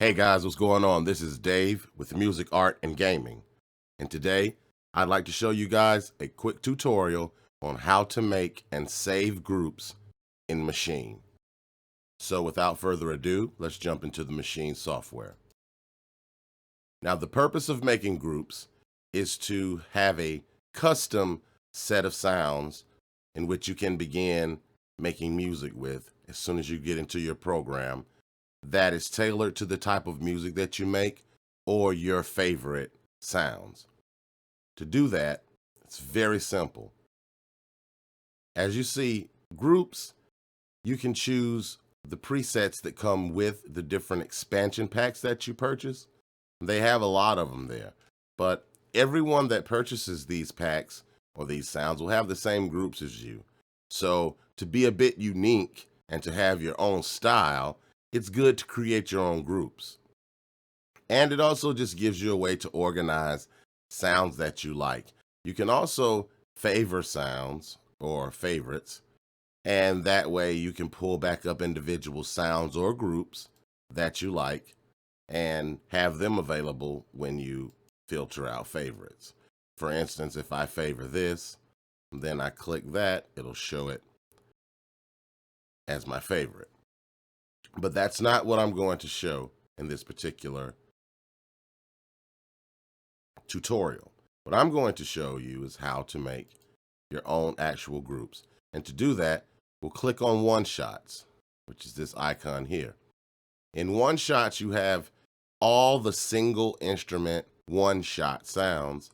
Hey guys, what's going on? This is Dave with Music, Art, and Gaming. And today, I'd like to show you guys a quick tutorial on how to make and save groups in Maschine. So without further ado, let's jump into the Maschine software. Now, the purpose of making groups is to have a custom set of sounds in which you can begin making music with as soon as you get into your program that is tailored to the type of music that you make or your favorite sounds. To do that, it's very simple. As you see, groups, you can choose the presets that come with the different expansion packs that you purchase. They have a lot of them there, but everyone that purchases these packs or these sounds will have the same groups as you. So to be a bit unique and to have your own style, it's good to create your own groups. And it also just gives you a way to organize sounds that you like. You can also favor sounds or favorites, and that way you can pull back up individual sounds or groups that you like and have them available when you filter out favorites. For instance, if I favor this, then I click that, it'll show it as my favorite. But that's not what I'm going to show in this particular tutorial. What I'm going to show you is how to make your own actual groups. And to do that, we'll click on One Shots, which is this icon here. In One Shots, you have all the single instrument one-shot sounds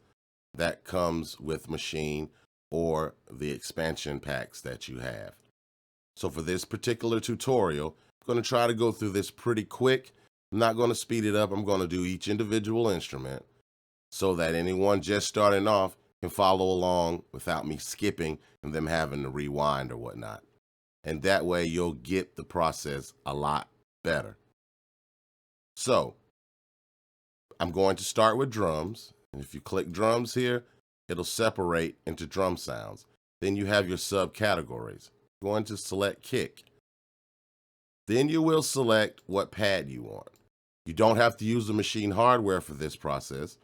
that comes with Maschine or the expansion packs that you have. So for this particular tutorial, I'm going to try to go through this pretty quick. I'm not going to speed it up. I'm going to do each individual instrument so that anyone just starting off can follow along without me skipping and them having to rewind or whatnot. And that way you'll get the process a lot better. So I'm going to start with drums. And if you click drums here, it'll separate into drum sounds. Then you have your subcategories. Going to select kick. Then you will select what pad you want. You don't have to use the Maschine hardware for this process.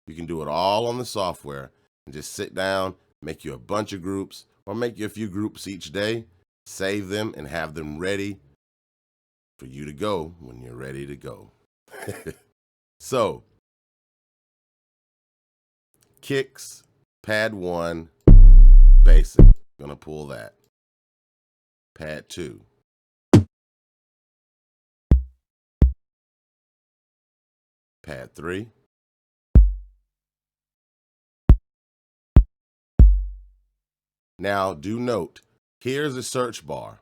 You can do it all on the software and just sit down, make you a bunch of groups or make you a few groups each day, save them and have them ready for you to go when you're ready to go. So, kicks, pad 1, basic. Gonna pull that. Pad 2. Pad 3. Now, do note, here's a search bar.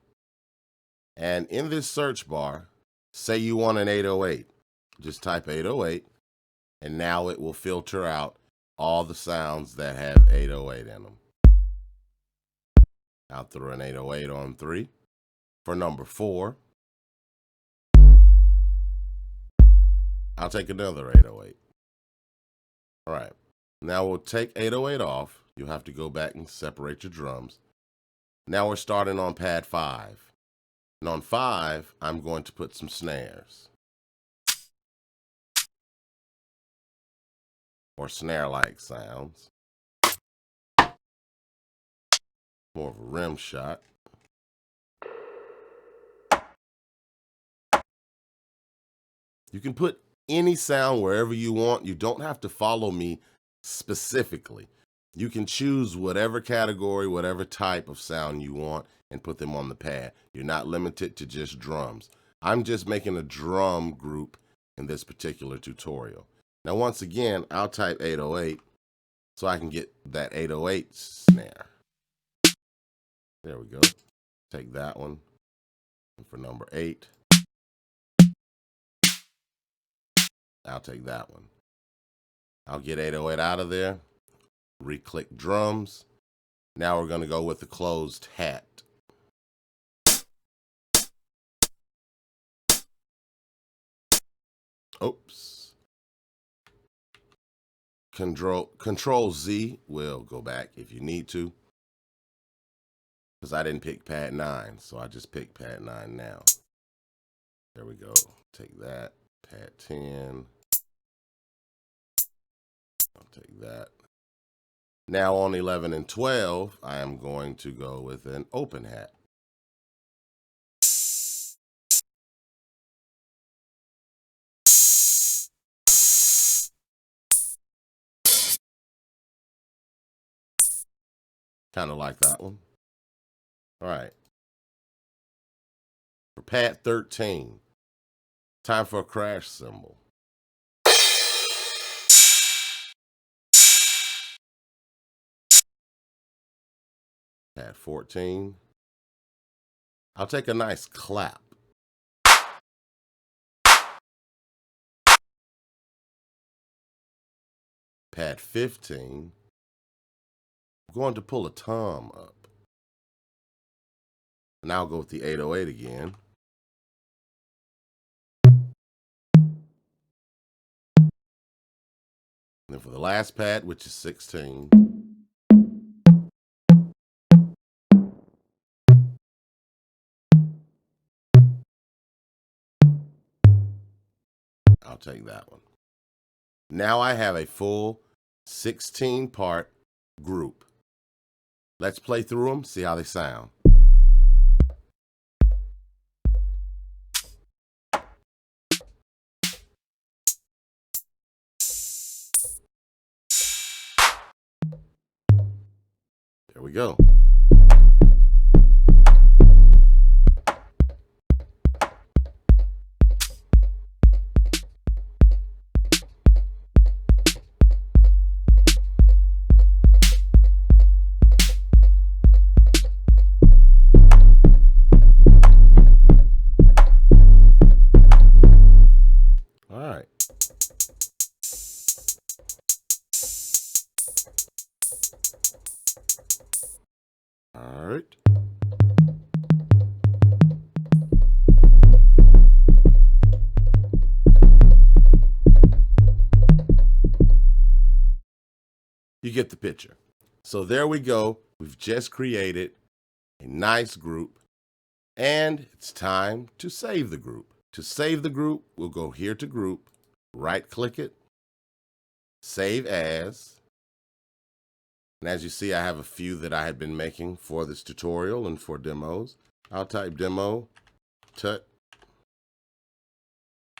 And in this search bar, say you want an 808. Just type 808, and now it will filter out all the sounds that have 808 in them. I'll throw an 808 on 3. For number 4, I'll take another 808. All right. Now we'll take 808 off. You'll have to go back and separate your drums. Now we're starting on pad 5. And on 5, I'm going to put some snares. Or snare-like sounds. More of a rim shot. You can put any sound wherever you want. You don't have to follow me specifically. You can choose whatever category, whatever type of sound you want and put them on the pad. You're not limited to just drums. I'm just making a drum group in this particular tutorial. Now, once again, I'll type 808 so I can get that 808 snare. There we go. Take that one. And for number 8, I'll take that one. I'll get 808 out of there. Re-click drums. Now we're going to go with the closed hat. Oops. Control Z will go back if you need to. Because I didn't pick pad 9, so I just picked pad 9 now. There we go. Take that. Pad 10. I'll take that. Now on 11 and 12, I am going to go with an open hat. Kind of like that one. All right. For pad 13, time for a crash cymbal. Pad 14, I'll take a nice clap. Pad 15, I'm going to pull a tom up. Now I'll go with the 808 again. And then for the last pad, which is 16, I'll take that one. Now I have a full 16-part group. Let's play through them, see how they sound. There we go. All right. All right. You get the picture. So there we go. We've just created a nice group, and it's time to save the group. To save the group, we'll go here to group, right-click it, save as. And as you see, I have a few that I had been making for this tutorial and for demos. I'll type demo tut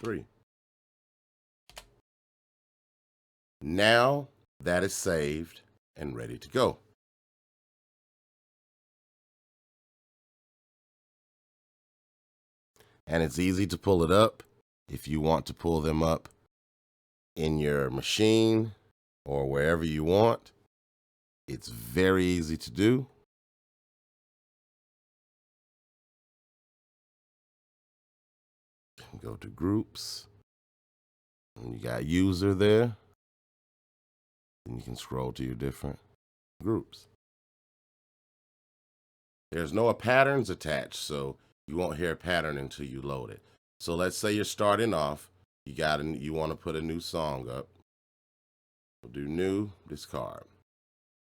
3. Now that is saved and ready to go. And it's easy to pull it up if you want to pull them up in your machine or wherever you want. It's very easy to do. Go to groups, and you got user there, and you can scroll to your different groups. There's no patterns attached, so you won't hear a pattern until you load it. So let's say you're starting off, you want to put a new song up. We'll do new, discard.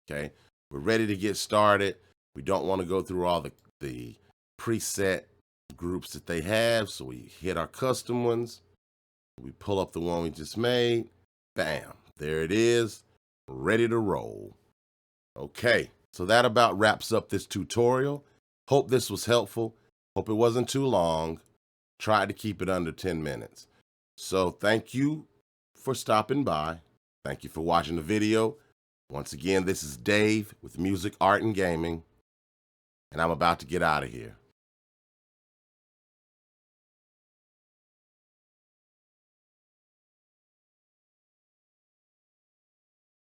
Okay, we're ready to get started. We don't want to go through all the preset groups that they have, so we hit our custom ones. We pull up the one we just made. Bam, there it is, ready to roll. Okay, so that about wraps up this tutorial. Hope this was helpful. Hope it wasn't too long. Tried to keep it under 10 minutes. So thank you for stopping by. Thank you for watching the video. Once again, this is Dave with Music, Art, and Gaming, and I'm about to get out of here.